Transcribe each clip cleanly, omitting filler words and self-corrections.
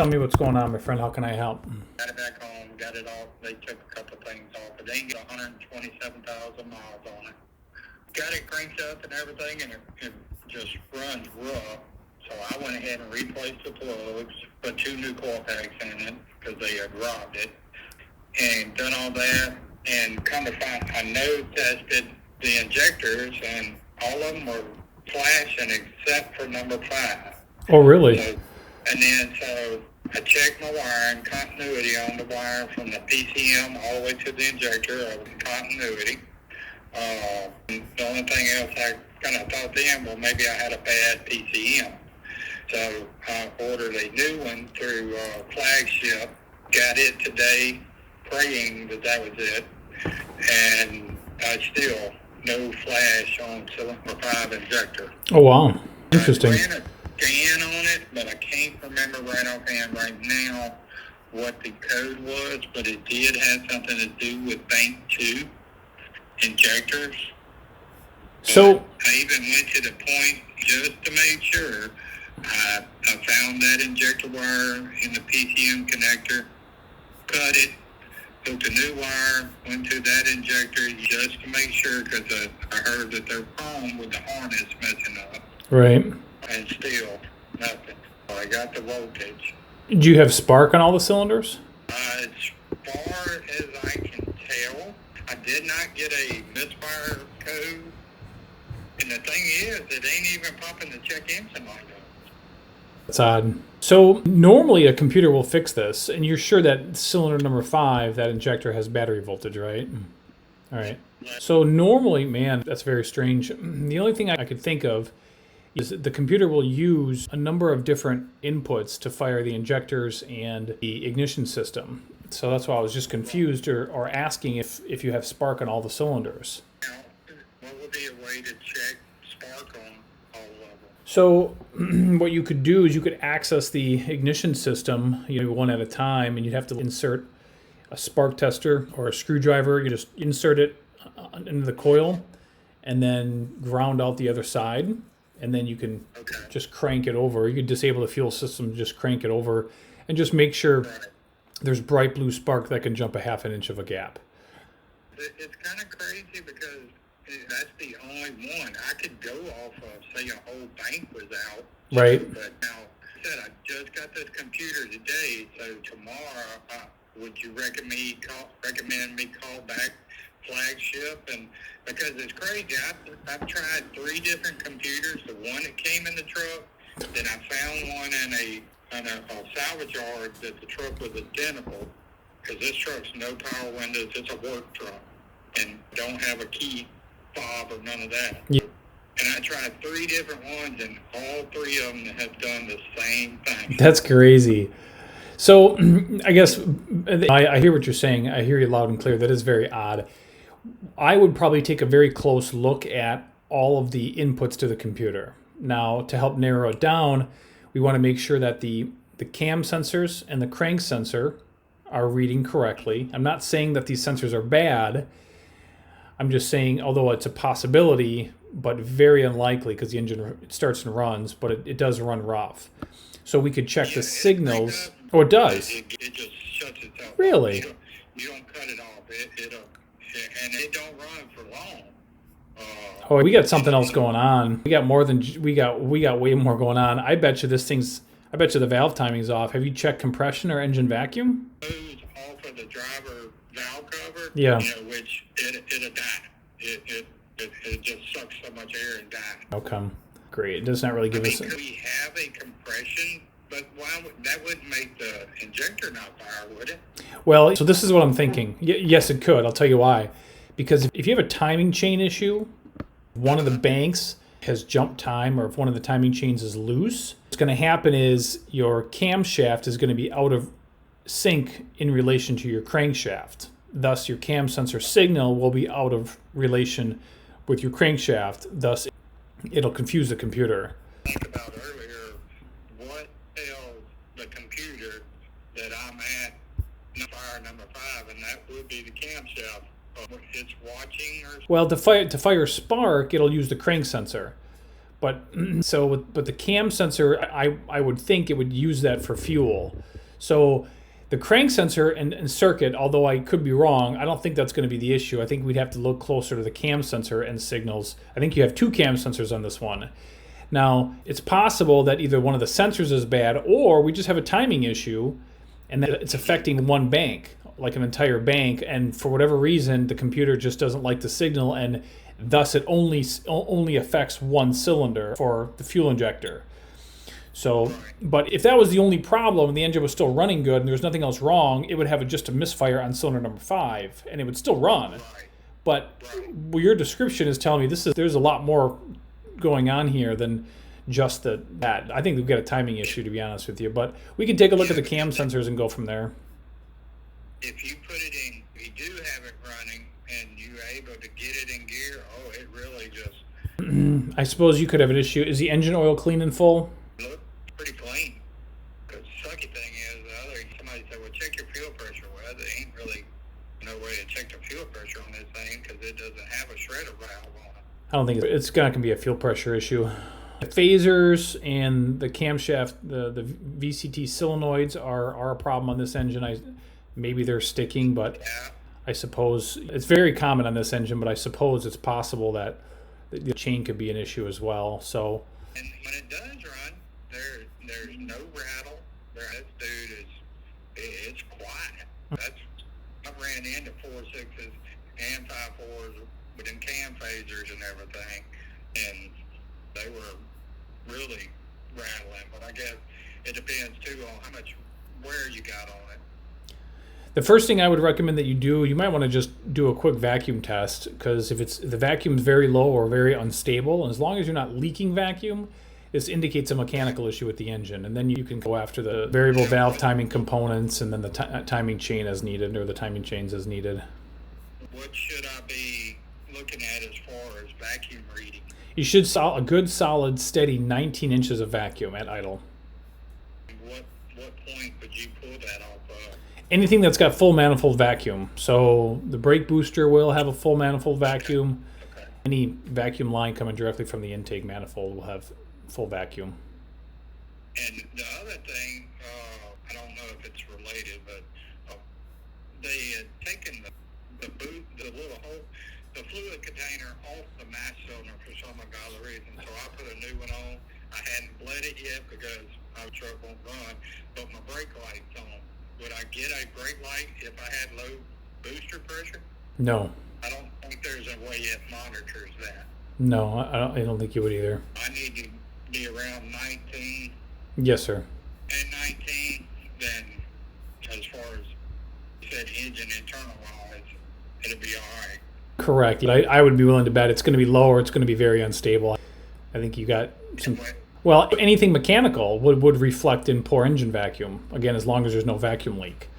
Tell me what's going on, my friend. How can I help? Got it back home, got it off. They took a couple things off, but they ain't got 127,000 miles on it. Got it cranked up and everything, and it just runs rough. So I went ahead and replaced the plugs, put 2 new coil packs in it because they had robbed it, and done all that. And come to find, I node tested the injectors, and all of them were flashing except for number 5. Oh, really? So I checked my wiring, continuity on the wire from the PCM all the way to the injector of continuity. The only thing else I kind of thought then, well, maybe I had a bad PCM. So I ordered a new one through Flagship, got it today, praying that that was it, and I still no flash on cylinder 5 injector. Oh, wow. Interesting. I ran a scan on it, but I can't remember right offhand right now what the code was, but it did have something to do with bank 2 injectors. So I even went to the point just to make sure. I found that injector wire in the PCM connector, cut it, hooked a new wire, went to that injector just to make sure, because I heard that their phone with the harness messing up. right. And still nothing. I got the voltage. Do you have spark on all the cylinders? As far as I can tell, I did not get a misfire code. And the thing is, it ain't even popping the check engine light up. That's odd. So normally a computer will fix this, and you're sure that cylinder number 5, that injector, has battery voltage, right? All right. So normally, man, that's very strange. The only thing I could think of is that the computer will use a number of different inputs to fire the injectors and the ignition system. So that's why I was just confused or asking if you have spark on all the cylinders. Now, what would be a way to check spark on all of them? So what you could do is you could access the ignition system, one at a time, and you'd have to insert a spark tester or a screwdriver. You just insert it into the coil and then ground out the other side, and then you can just crank it over. You could disable the fuel system, just crank it over, and just make sure there's bright blue spark that can jump a half an inch of a gap. It's kind of crazy because that's the only one. I could go off of, say, a whole bank was out. Right. But now, I said I just got this computer today, so tomorrow, would you recommend me call back Flagship? And because it's crazy, I've tried 3 different computers. The one that came in the truck, then I found one in a salvage yard that the truck was identical, because this truck's no power windows. It's a work truck and don't have a key fob or none of that. Yeah. And I tried 3 different ones, and all 3 of them have done the same thing. That's crazy. So I guess I hear what you're saying. I hear you loud and clear. That is very odd. I would probably take a very close look at all of the inputs to the computer. Now, to help narrow it down, we want to make sure that the cam sensors and the crank sensor are reading correctly. I'm not saying that these sensors are bad. I'm just saying, although it's a possibility, but very unlikely, because the engine starts and runs, but it does run rough. So we could check the signals. Oh, it does? It just shuts itself off. Really? You don't cut it off. And it don't run for long. Oh, we got something else going on. We got way more going on. I bet you the valve timing's off. Have you checked compression or engine vacuum? Goes off of the driver valve cover. Yeah. Which it'll die. It just sucks so much air and die. Okay. Great. It does not really give us. Could we have a compression? But that wouldn't make the injector not fire, would it? Well, so this is what I'm thinking. Yes, it could. I'll tell you why. Because if you have a timing chain issue, one of the banks has jump time, or if one of the timing chains is loose, what's going to happen is your camshaft is going to be out of sync in relation to your crankshaft. Thus, your cam sensor signal will be out of relation with your crankshaft. Thus, it'll confuse the computer. Think about earlier, what tells the computer that I'm at fire number 5, and that would be the camshaft. It's watching or... Well, to fire spark, it'll use the crank sensor. But but the cam sensor, I would think it would use that for fuel. So the crank sensor and circuit, although I could be wrong, I don't think that's going to be the issue. I think we'd have to look closer to the cam sensor and signals. I think you have two cam sensors on this one. Now, it's possible that either one of the sensors is bad or we just have a timing issue and that it's affecting one bank, like an entire bank, and for whatever reason, the computer just doesn't like the signal, and thus it only affects one cylinder for the fuel injector. So, but if that was the only problem and the engine was still running good and there was nothing else wrong, it would have just a misfire on cylinder number 5 and it would still run. But your description is telling me there's a lot more going on here than just that. I think we've got a timing issue, to be honest with you. But we can take a look at the cam sensors and go from there. If you put it in, you do have it running and you're able to get it in gear, oh, it really just... I suppose you could have an issue. Is the engine oil clean and full? Look pretty clean. The sucky thing is, somebody said, well, check your fuel pressure. Well, there ain't really no way to check the fuel pressure on this thing because it doesn't have a shredder valve on it. I don't think it's going to be a fuel pressure issue. The phasers and the camshaft, the VCT solenoids are a problem on this engine. Maybe they're sticking, but Yeah. I suppose it's very common on this engine, but I suppose it's possible that the chain could be an issue as well. So, And when it does run, there's no rattle. This dude it's quiet. I ran into 4.6s and 5.4s with them cam phasers and everything, and they were really rattling. But I guess it depends too on how much wear you got on it. the first thing I would recommend that you might want to just do a quick vacuum test, because if the vacuum's very low or very unstable, and as long as you're not leaking vacuum, this indicates a mechanical issue with the engine, and then you can go after the variable valve timing components and then the timing chain as needed, or the timing chains as needed. What should I be looking at as far as vacuum reading? You should a good solid steady 19 inches of vacuum at idle. What point would you pull that off of? Anything that's got full manifold vacuum. So the brake booster will have a full manifold vacuum. Okay. Any vacuum line coming directly from the intake manifold will have full vacuum. And the other thing, I don't know if it's related, but they had taken the little hole, the fluid container off the mass cylinder for some ungodly reason. So I put a new one on. I hadn't bled it yet because my truck won't run, but my brake light's on. Would I get a brake light if I had low booster pressure? No. I don't think there's a way it monitors that. No, I don't think you would either. I need to be around 19. Yes, sir. At 19, then as far as you said, engine internal wise, it'll be all right. Correct. I would be willing to bet it's going to be low or it's going to be very unstable. I think you got some... Well, anything mechanical would reflect in poor engine vacuum, again, as long as there's no vacuum leak.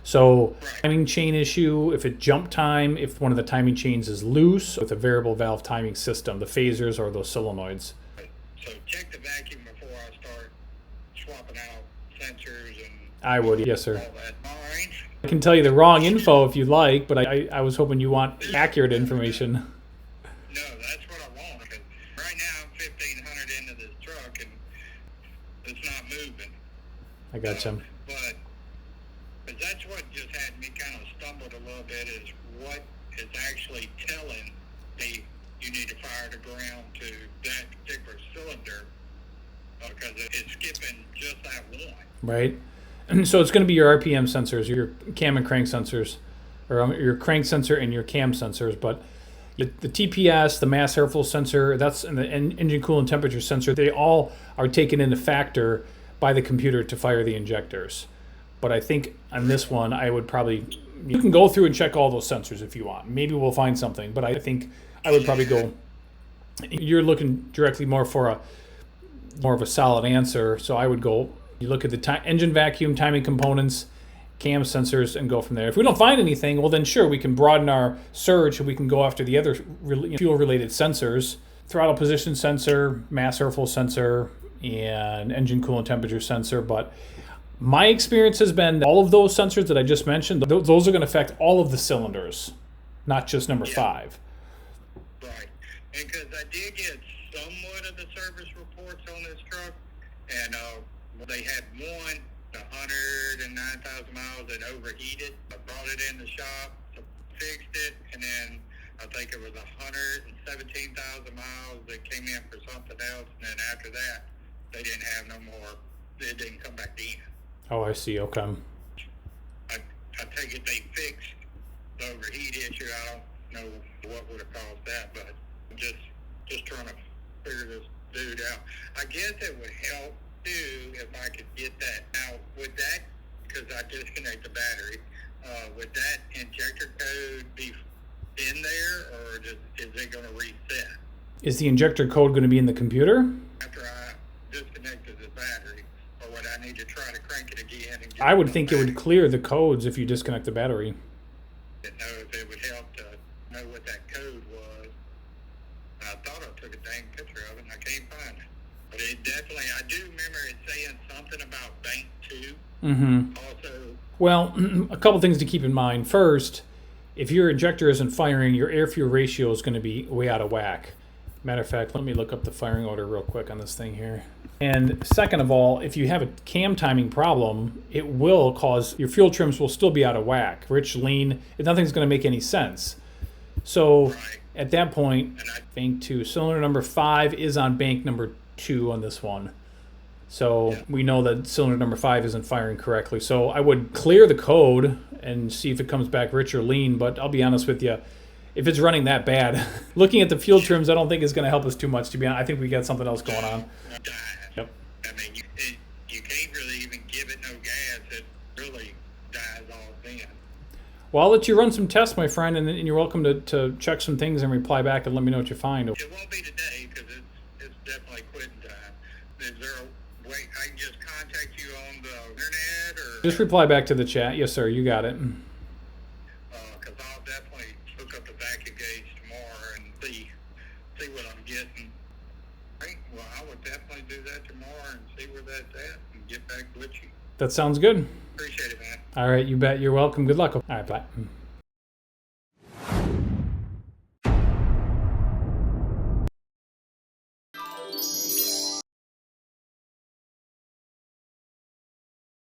So, timing chain issue, if it jump time, if one of the timing chains is loose, with a variable valve timing system, the phasers or those solenoids. So check the vacuum before I start swapping out sensors and I would, yes, sir. all that. All right. I can tell you the wrong info if you'd like, but I was hoping you want accurate information. No, that's what I want. Because right now I'm 1,500 into this truck and it's not moving. I got you. But that's what just had me kind of stumbled a little bit, is what is actually telling me you need to fire the ground to that particular cylinder, because it's skipping just that one. Right. So it's going to be your RPM sensors, your cam and crank sensors, or your crank sensor and your cam sensors. But the TPS, the mass airflow sensor, and the engine coolant temperature sensor, they all are taken into factor by the computer to fire the injectors. But I think on this one, I would probably, you can go through and check all those sensors if you want. Maybe we'll find something, but I think I would probably go, you're looking directly more of a solid answer. So I would go, you look at the engine vacuum, timing components, cam sensors, and go from there. If we don't find anything, well then sure, we can broaden our search and we can go after the other fuel-related sensors, throttle position sensor, mass airflow sensor, and engine coolant temperature sensor. But my experience has been all of those sensors that I just mentioned, those are going to affect all of the cylinders, not just number 5. Right. Because I did get somewhat of the service reports on this truck, and they had one, 109,000 miles that overheated. I brought it in the shop, fixed it, and then I think it was 117,000 miles that came in for something else, and then after that, they didn't have no more. It didn't come back in. Oh, I see. Okay. I take it they fixed the overheat issue. I don't know what would have caused that, but I'm just trying to figure this dude out. I guess it would help too if I could get that out. Would that, because I disconnect the battery, would that injector code be in there, or is it going to reset? Is the injector code going to be in the computer? After I disconnected the battery, or would I need to try to crank it again? And I would think it would clear the codes if you disconnect the battery. I didn't know if it would help to know what that code was. I thought I took a dang picture of it, and I can't find it. But it definitely, I do remember it saying something about bank 2. Mm-hmm. Also, Well, a couple things to keep in mind. First, if your injector isn't firing, your air-fuel ratio is going to be way out of whack. Matter of fact, let me look up the firing order real quick on this thing here. And second of all, if you have a cam timing problem, it will cause your fuel trims will still be out of whack. Rich, lean, nothing's going to make any sense. So right. at that point, And bank 2, cylinder number 5 is on bank number 2 on this one. So we know that cylinder number 5 isn't firing correctly. So I would clear the code and see if it comes back rich or lean. But I'll be honest with you, if it's running that bad, looking at the fuel trims, I don't think is going to help us too much, to be honest. I think we got something else going on. Yep. I mean, you can't really even give it no gas. It really dies off then. Well, I'll let you run some tests, my friend, and you're welcome to check some things and reply back and let me know what you find. It won't be today because it's definitely quitting time. Is there a way I can just contact you on the internet, or Just reply back to the chat. Yes, sir. You got it. because I'll definitely hook up the vacuum gauge tomorrow and see what I'm getting. Right. Well, I would definitely do that tomorrow and see where that's at and get back with you. That sounds good. Appreciate it, man. All right. You bet. You're welcome. Good luck. All right. Bye.